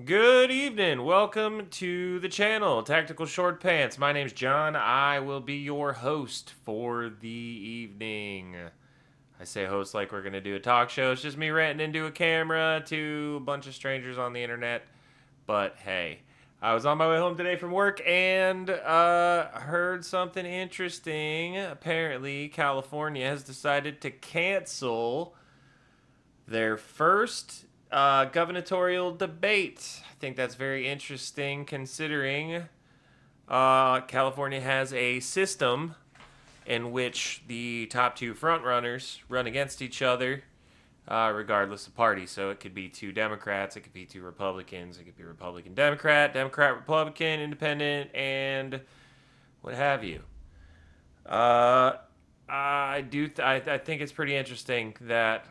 Good evening. Welcome to the channel, Tactical Short Pants. My name's John. I will be your host for the evening. I say host like we're going to do a talk show. It's just me ranting into a camera to a bunch of strangers on the internet. But hey, I was on my way home today from work and heard something interesting. Apparently, California has decided to cancel their first gubernatorial debate. I think that's very interesting considering California has a system in which the top two frontrunners run against each other regardless of party. So it could be two Democrats, it could be two Republicans, it could be Republican Democrat, Democrat Republican, Independent, and what have you. Uh, I think it's pretty interesting that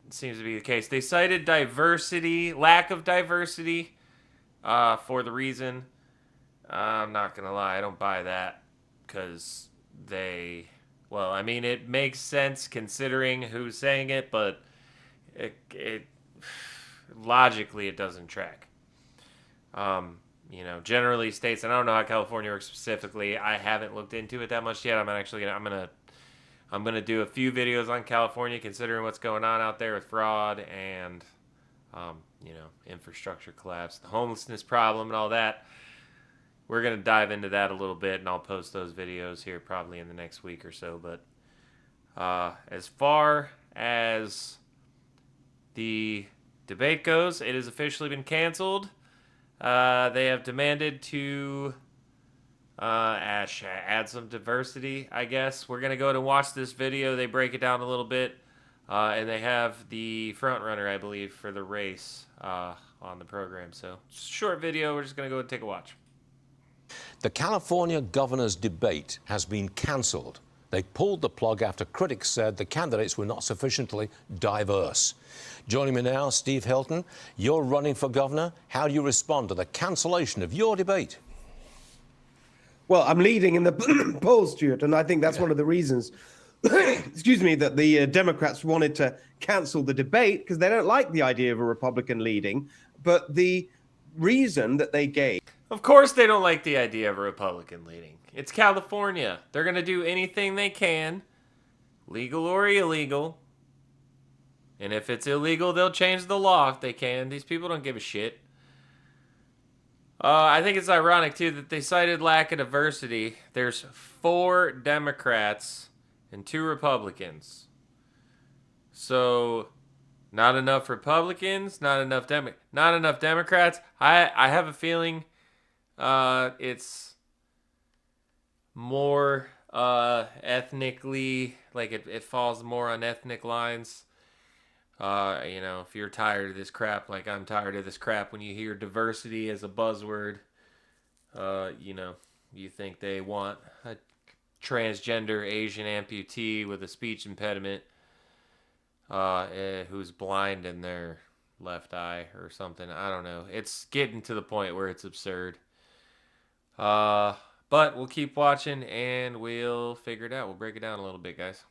seems to be the case. They cited diversity, lack of diversity, for the reason. I'm not gonna lie, I don't buy that because they. Well, I mean, it makes sense considering who's saying it, but it logically it doesn't track. Generally states, and I don't know how California works specifically. I haven't looked into it that much yet. I'm gonna do a few videos on California, considering what's going on out there with fraud and infrastructure collapse, the homelessness problem, and all that. We're gonna dive into that a little bit, and I'll post those videos here probably in the next week or so. But as far as the debate goes, it has officially been canceled. They have demanded to add some diversity, I guess. We're going to go ahead and watch this video. They break it down a little bit. And they have the front runner, I believe, for the race on the program. So, short video. We're just going to go and take a watch. The California governor's debate has been cancelled. They pulled the plug after critics said the candidates were not sufficiently diverse. Joining me now, Steve Hilton. You're running for governor. How do you respond to the cancellation of your debate? Well, I'm leading in the polls, Stuart, and I think that's one of the reasons, excuse me, that the Democrats wanted to cancel the debate because they don't like the idea of a Republican leading. But the reason that they gave. Of course, they don't like the idea of a Republican leading. It's California. They're going to do anything they can, legal or illegal. And if it's illegal, they'll change the law if they can. These people don't give a shit. I think it's ironic, too, that they cited lack of diversity. There's 4 Democrats and 2 Republicans. So, not enough Republicans, not enough Democrats. I have a feeling it's more ethnically, like it falls more on ethnic lines. If you're tired of this crap, like I'm tired of this crap, when you hear diversity as a buzzword, you think they want a transgender Asian amputee with a speech impediment, who's blind in their left eye or something. I don't know. It's getting to the point where it's absurd. But we'll keep watching and we'll figure it out. We'll break it down a little bit, guys.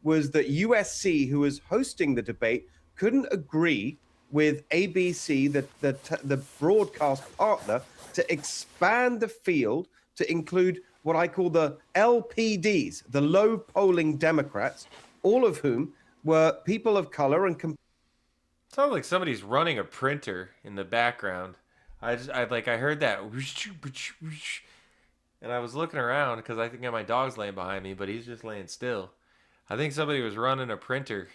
Was that USC, who was hosting the debate, couldn't agree with ABC, the broadcast partner, to expand the field to include what I call the LPDs, the low polling Democrats, all of whom were people of color and. Sounds like somebody's running a printer in the background. I heard that, and I was looking around because I think my dog's laying behind me, but he's just laying still. I think somebody was running a printer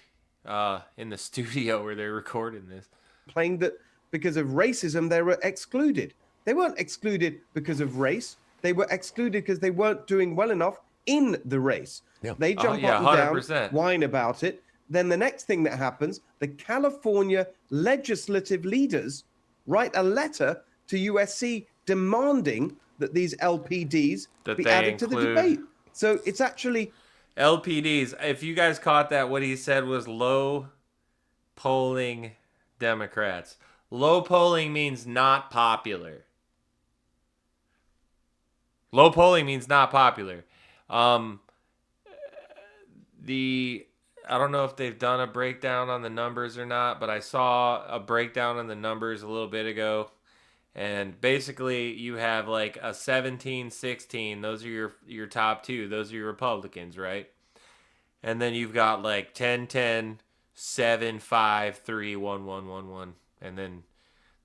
in the studio where they're recording this. Playing that because of racism, they were excluded. They weren't excluded because of race. They were excluded because they weren't doing well enough in the race. Yeah. They jump up and 100%. down, whine about it. Then the next thing that happens, the California legislative leaders write a letter to USC demanding that these LPDs be added to the debate. So it's actually LPDs. If you guys caught that, what he said was low polling Democrats. Low polling means not popular. Low polling means not popular. The I don't know if they've done a breakdown on the numbers or not, but I saw a breakdown on the numbers a little bit ago. And basically, you have like a 17-16. Those are your top two. Those are your Republicans, right? And then you've got like 10-10, 7-5, 3, 1-1, 1-1. And then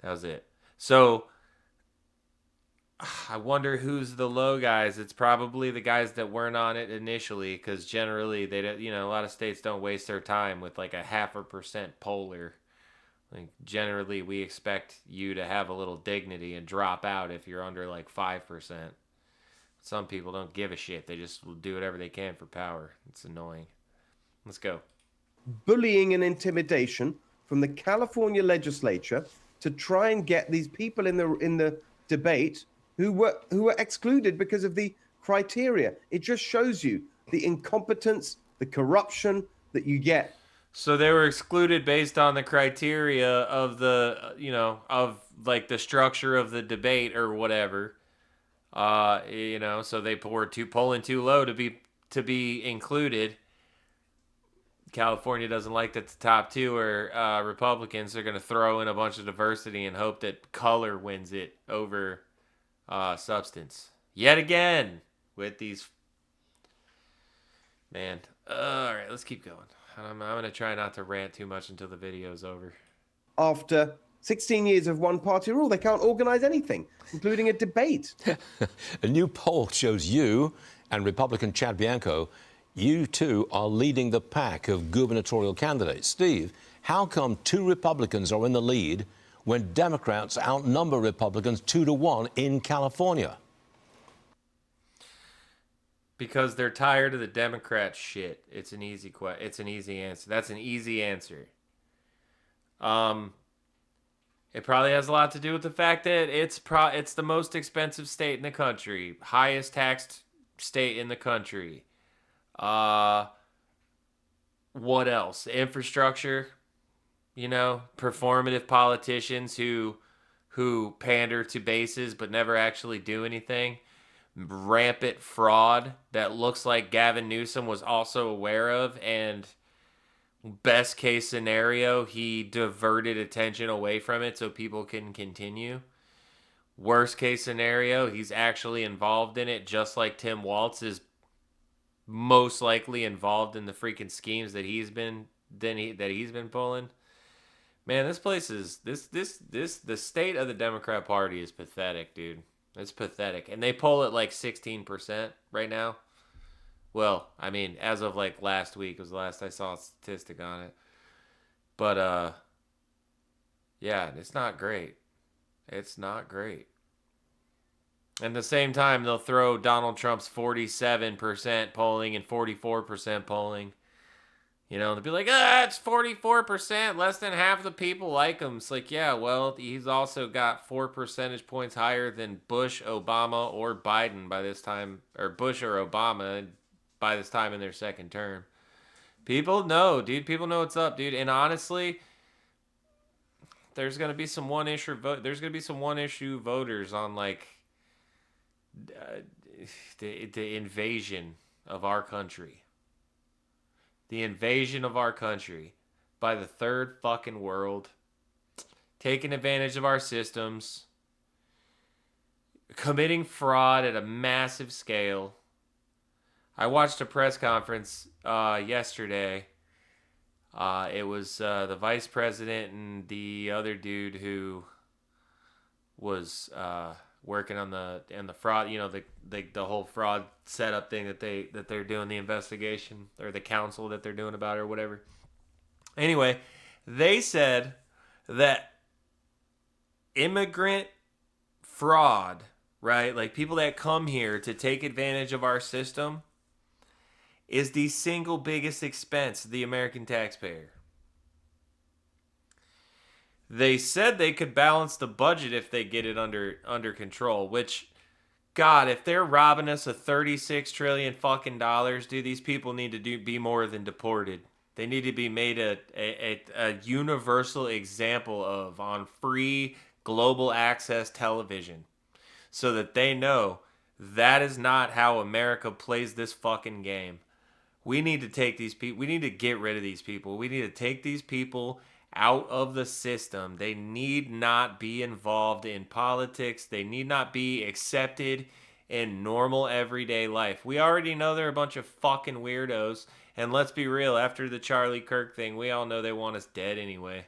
that was it. So I wonder who's the low guys. It's probably the guys that weren't on it initially, because generally they don't. A lot of states don't waste their time with like a 0.5% poller. Like generally, we expect you to have a little dignity and drop out if you're under like 5%. Some people don't give a shit. They just will do whatever they can for power. It's annoying. Let's go. Bullying and intimidation from the California legislature to try and get these people in the debate who were excluded because of the criteria. It just shows you the incompetence, the corruption that you get. So they were excluded based on the criteria of of like the structure of the debate or whatever. So they were polling too low to be included. California doesn't like that the top two are Republicans. They're going to throw in a bunch of diversity and hope that color wins it over substance. Yet again with these. Man. All right, let's keep going. I'm going to try not to rant too much until the video's over. After 16 years of one-party rule, they can't organize anything, including a debate. A new poll shows you and Republican Chad Bianco, you two are leading the pack of gubernatorial candidates. Steve, how come two Republicans are in the lead when Democrats outnumber Republicans 2-1 in California? Because they're tired of the Democrat shit. It's an easy It's an easy answer. That's an easy answer. It probably has a lot to do with the fact that it's the most expensive state in the country, highest taxed state in the country. What else? Infrastructure. Performative politicians who pander to bases but never actually do anything. Rampant fraud that looks like Gavin Newsom was also aware of, and best case scenario, he diverted attention away from it so people can continue. Worst case scenario, he's actually involved in it, just like Tim Walz is most likely involved in the freaking schemes that he's been pulling. Man, this place is the state of the Democrat Party is pathetic, dude. It's pathetic. And they poll at like 16% right now. Well, I mean, as of like last week was the last I saw a statistic on it. But yeah, it's not great. It's not great. At the same time, they'll throw Donald Trump's 47% polling and 44% polling. They'll be like, it's 44%. Less than half the people like him. It's like, yeah, well, he's also got 4 percentage points higher than Bush, Obama, or Biden by this time, or Bush or Obama by this time in their second term. People know, dude. People know what's up, dude. And honestly, there's gonna be some one-issue voters on like the invasion of our country. The invasion of our country by the third fucking world, taking advantage of our systems, committing fraud at a massive scale. I watched a press conference yesterday. It was the vice president and the other dude who was working on the fraud, the whole fraud setup thing that they're doing the investigation, or the council that they're doing about it or whatever. Anyway, they said that immigrant fraud, right? Like people that come here to take advantage of our system, is the single biggest expense of the American taxpayer. They said they could balance the budget if they get it under control, which, God, if they're robbing us of $36 trillion fucking dollars, dude, these people need to be more than deported. They need to be made a universal example of on free global access television, so that they know that is not how America plays this fucking game. We need to take these people. We need to get rid of these people. We need to take these people out of the system. They need not be involved in politics. They need not be accepted in normal everyday life. We already know they're a bunch of fucking weirdos. And let's be real, after the Charlie Kirk thing, we all know they want us dead anyway.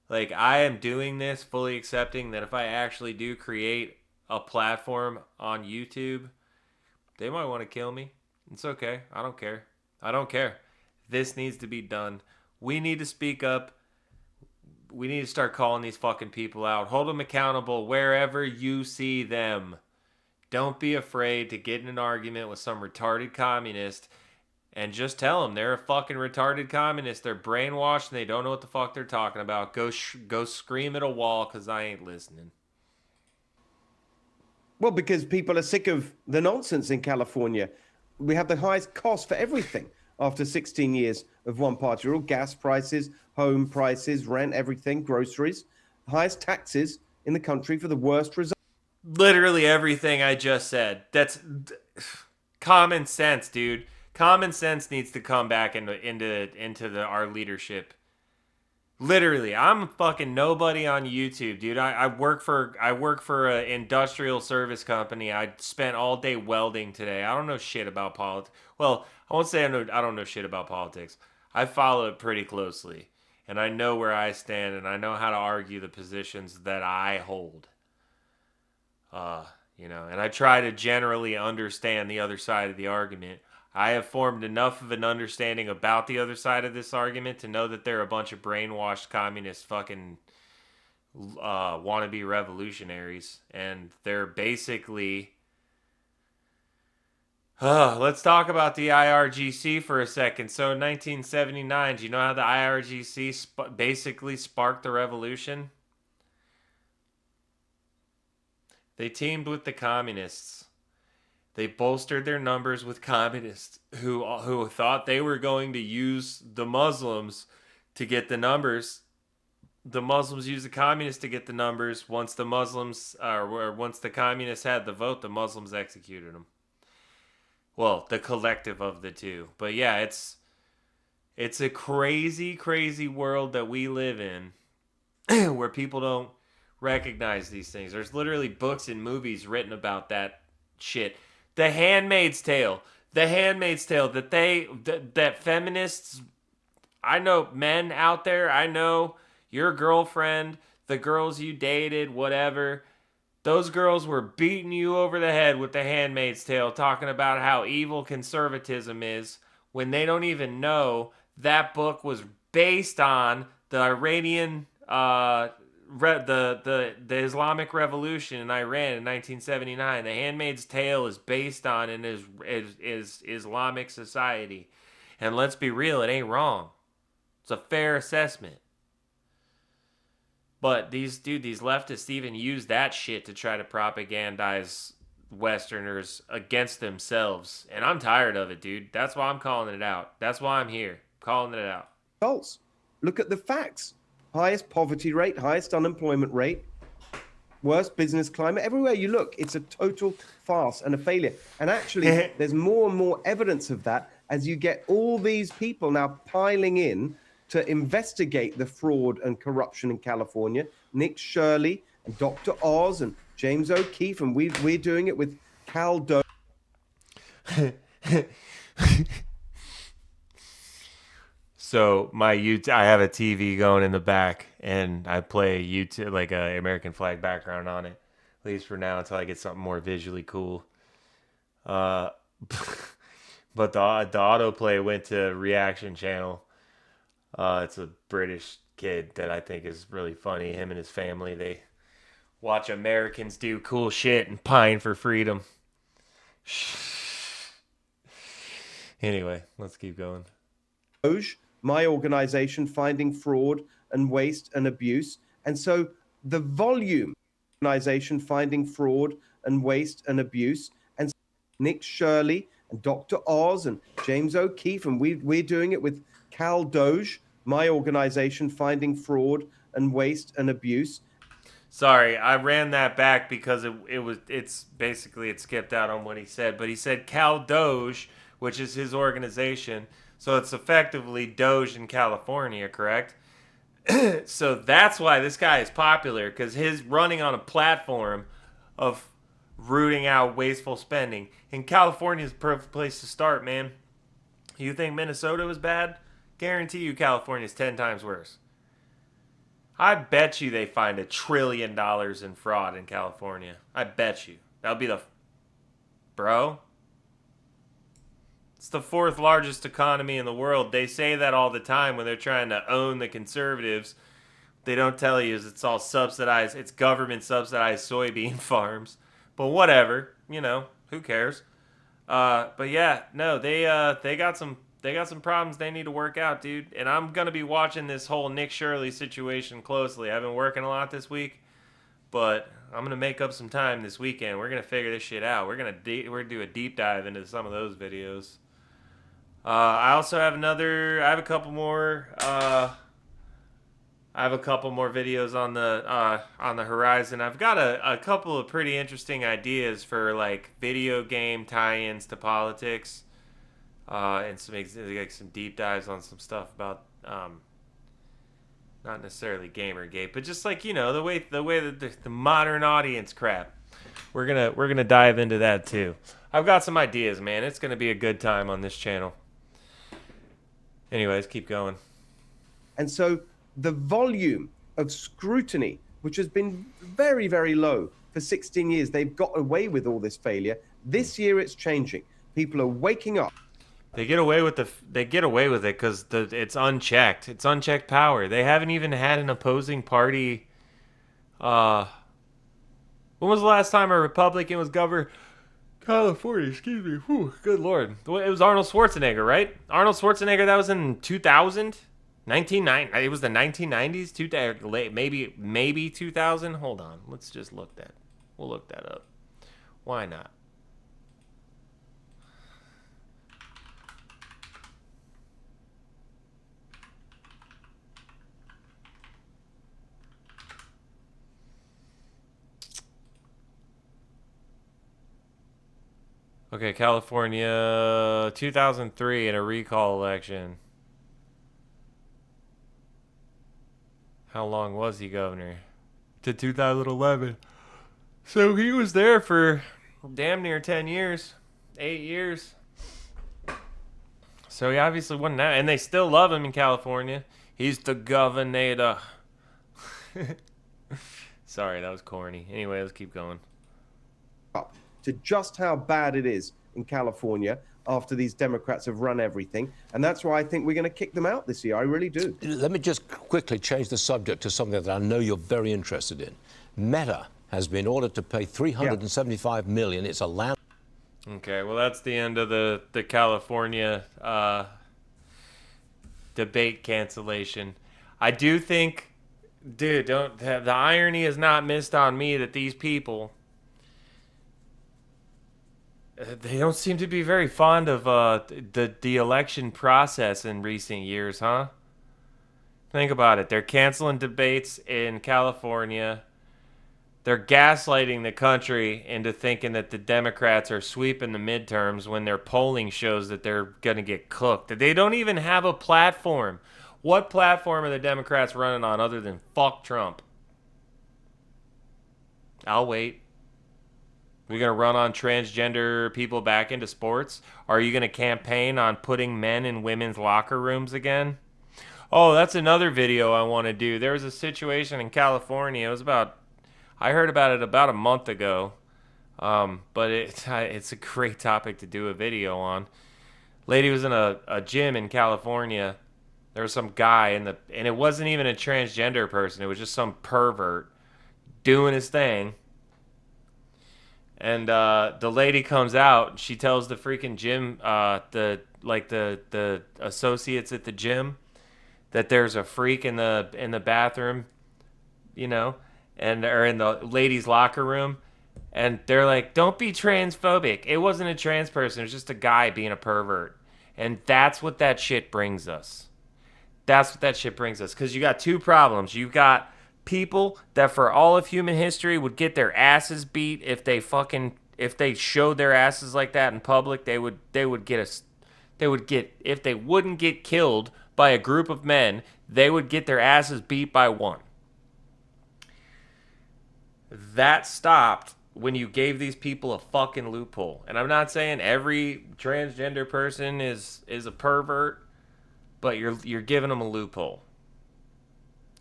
Like, I am doing this fully accepting that if I actually do create a platform on YouTube, they might want to kill me. It's okay. I don't care. I don't care. This needs to be done. We need to speak up. We need to start calling these fucking people out. Hold them accountable wherever you see them. Don't be afraid to get in an argument with some retarded communist and just tell them they're a fucking retarded communist. They're brainwashed and they don't know what the fuck they're talking about. Go scream at a wall because I ain't listening. Well, because people are sick of the nonsense in California. We have the highest cost for everything after 16 years of one party rule. Gas prices, home prices, rent, everything, groceries. Highest taxes in the country for the worst results. Literally everything I just said. That's common sense, dude. Common sense needs to come back into our leadership. Literally, I'm fucking nobody on YouTube, dude. I work for an industrial service company. I spent all day welding today. I don't know shit about politics. Well, I won't say I don't know shit about politics. I follow it pretty closely, and I know where I stand, and I know how to argue the positions that I hold. And I try to generally understand the other side of the argument. I have formed enough of an understanding about the other side of this argument to know that they're a bunch of brainwashed communist fucking wannabe revolutionaries. And they're basically... let's talk about the IRGC for a second. So in 1979, do you know how the IRGC basically sparked the revolution? They teamed with the communists. They bolstered their numbers with communists who thought they were going to use the Muslims to get the numbers. The Muslims used the communists to get the numbers. Once the communists had the vote, the Muslims executed them. Well, the collective of the two. But yeah, it's a crazy, crazy world that we live in where people don't recognize these things. There's literally books and movies written about that shit. The Handmaid's Tale. That feminists, I know men out there, I know your girlfriend, the girls you dated, whatever, those girls were beating you over the head with The Handmaid's Tale, talking about how evil conservatism is, when they don't even know that book was based on the Iranian the Islamic Revolution in Iran in 1979. The Handmaid's Tale is based on and is Islamic society. And let's be real, it ain't wrong. It's a fair assessment. But these leftists even use that shit to try to propagandize Westerners against themselves. And I'm tired of it, dude. That's why I'm calling it out. That's why I'm here, calling it out. Results. Look at the facts. Highest poverty rate, highest unemployment rate, worst business climate. Everywhere you look, it's a total farce and a failure. And actually, there's more and more evidence of that as you get all these people now piling in to investigate the fraud and corruption in California. Nick Shirley and Dr. Oz and James O'Keefe, and we're doing it with Cal Doe. So I have a TV going in the back, and I play YouTube, like a American flag background on it, at least for now, until I get something more visually cool. But the autoplay went to Reaction Channel. It's a British kid that I think is really funny. Him and his family, they watch Americans do cool shit and pine for freedom. Anyway, let's keep going. My organization finding fraud and waste and abuse. And so the volume organization finding fraud and waste and abuse. And Nick Shirley and Dr. Oz and James O'Keefe, and we're doing it with Cal Doge, my organization finding fraud and waste and abuse. Sorry, I ran that back because it skipped out on what he said, but he said Cal Doge, which is his organization. So it's effectively Doge in California, correct? So that's why this guy is popular, because his running on a platform of rooting out wasteful spending. And California is the perfect place to start, man. You think Minnesota was bad? Guarantee you California's 10 times worse. I bet you they find $1 trillion in fraud in California. I bet you. That'll be the... Bro? It's the 4th largest economy in the world. They say that all the time when they're trying to own the conservatives. They don't tell you is it's all subsidized. It's government subsidized soybean farms. But whatever, you know, who cares? But yeah, no, they got some problems they need to work out, dude. And I'm gonna be watching this whole Nick Shirley situation closely. I've been working a lot this week, but I'm gonna make up some time this weekend. We're gonna figure this shit out. We're gonna do a deep dive into some of those videos. I also have I have a couple more videos on the horizon. I've got a couple of pretty interesting ideas for like video game tie-ins to politics, and some deep dives on some stuff about not necessarily Gamergate, but just like, you know, the way that the modern audience crap. We're gonna dive into that too. I've got some ideas, man. It's gonna be a good time on this channel. Anyways, keep going. And so the volume of scrutiny, which has been very, very low for 16 years, they've got away with all this failure. This year it's changing. People are waking up. They get away with it because it's unchecked. It's unchecked power. They haven't even had an opposing party. When was the last time a Republican was governor? California, excuse me. Whew, good Lord. It was Arnold Schwarzenegger, right? Arnold Schwarzenegger, that was in 2000? 1990. It was the 1990s? Maybe 2000? Hold on. Let's just look that. We'll look that up. Why not? Okay, California, 2003 in a recall election. How long was he governor? To 2011. So he was there for damn near 10 years. 8 years. So he obviously wasn't that. And they still love him in California. He's the governor. Sorry, that was corny. Anyway, let's keep going. Up to just how bad it is in California after these Democrats have run everything. And that's why I think we're going to kick them out this year. I really do. Let me just quickly change the subject to something that I know you're very interested in. Meta has been ordered to pay $375 million. It's a land. Okay, well, that's the end of the California debate cancellation. I do think, dude, the irony is not missed on me that these people, they don't seem to be very fond of the election process in recent years, huh? Think about it. They're canceling debates in California. They're gaslighting the country into thinking that the Democrats are sweeping the midterms when their polling shows that they're going to get cooked. They don't even have a platform. What platform are the Democrats running on other than fuck Trump? I'll wait. Are you going to run on transgender people back into sports? Are you going to campaign on putting men in women's locker rooms again? Oh, that's another video I want to do. There was a situation in California. I heard about it about a month ago. But it's a great topic to do a video on. Lady was in a gym in California. There was some guy and it wasn't even a transgender person. It was just some pervert doing his thing. And the lady comes out. She tells the freaking gym, the associates at the gym, that there's a freak in the bathroom, you know, or in the ladies' locker room, and they're like, "Don't be transphobic. It wasn't a trans person. It was just a guy being a pervert." And that's what that shit brings us. That's what that shit brings us. Because you got two problems. You've got people that for all of human history would get their asses beat if they showed their asses like that in public. They would get if they wouldn't get killed by a group of men, they would get their asses beat by one. That stopped when you gave these people a fucking loophole. And I'm not saying every transgender person is a pervert, but you're giving them a loophole.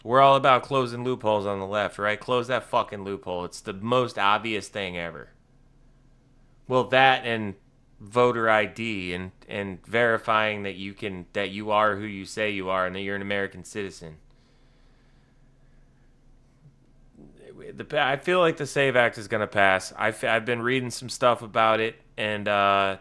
We're all about closing loopholes on the left, right? Close that fucking loophole. It's the most obvious thing ever. Well, that and voter ID and verifying that you are who you say you are and that you're an American citizen. I feel like the SAVE Act is going to pass. I've been reading some stuff about it, and I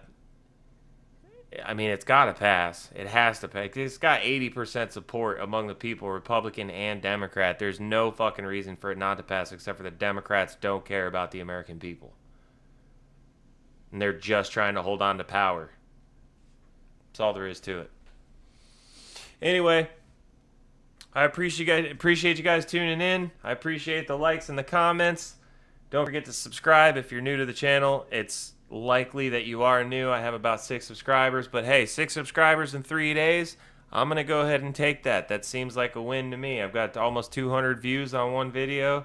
mean, it's got to pass. It has to pass. It's got 80% support among the people, Republican and Democrat. There's no fucking reason for it not to pass, except for the Democrats don't care about the American people. And they're just trying to hold on to power. That's all there is to it. Anyway, I appreciate you guys tuning in. I appreciate the likes and the comments. Don't forget to subscribe if you're new to the channel. It's likely that you are new. I have about 6 subscribers, but hey, 6 subscribers in 3 days, I'm going to go ahead and take that. That seems like a win to me. I've got almost 200 views on one video,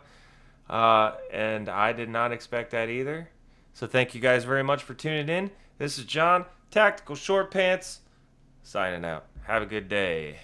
and I did not expect that either. So thank you guys very much for tuning in. This is John, Tactical Short Pants, signing out. Have a good day.